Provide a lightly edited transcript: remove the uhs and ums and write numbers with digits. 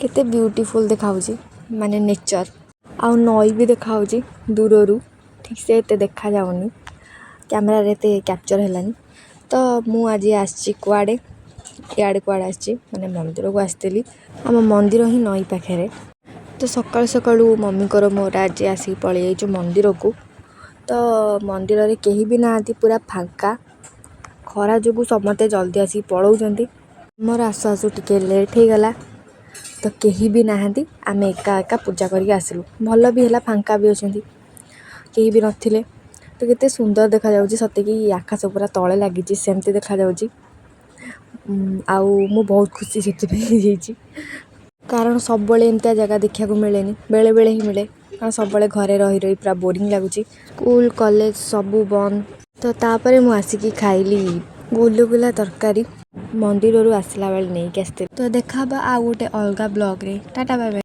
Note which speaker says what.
Speaker 1: केते ब्यूटीफुल देखाउची माने नेचर आउ नई भी देखाउची दूररू ठीक से एते देखा जाउनी कैमरा रे ते कैप्चर हेलानी। तो मु आज आसची कुआडे याडे कुआडे आसची माने मंदिर को आसतेली आम मंदिर ही नई पाखे। तो सकाळु सकाळु मम्मी को मोर आज आसी पळी जो मंदिर को। तो मंदिर रे केही भी नांती पूरा फांका खरा जोगु समते जल्दी आसी पळौजंती। मोर आसु आसु टिके लेट हे गला तो केही भी नाहंती आमे एका एका पूजा करके आसिलु भल भी हला फांका भी अछंती केही भी नथिले। तो केते सुंदर देखा जाउची सते कि आकाश पूरा तळे लागिची सेमते देखा जाउची। आउ मु बहुत खुशी सेति पे हेची कारण सब बळे एमता जगह देखिया को मिलेनी बेले बेले ही मिले कारण सब बळे घरे रही रही पूरा बोरिंग लागुची स्कूल कॉलेज सब बंद। तो तापरे मु आसी की खाइली गुलुगुला तरकारी मंदिर रू आसला बेले नहीं के आसते। तो देखा आ गोटे अलगा ब्लॉग रे टाटा बाय बाय।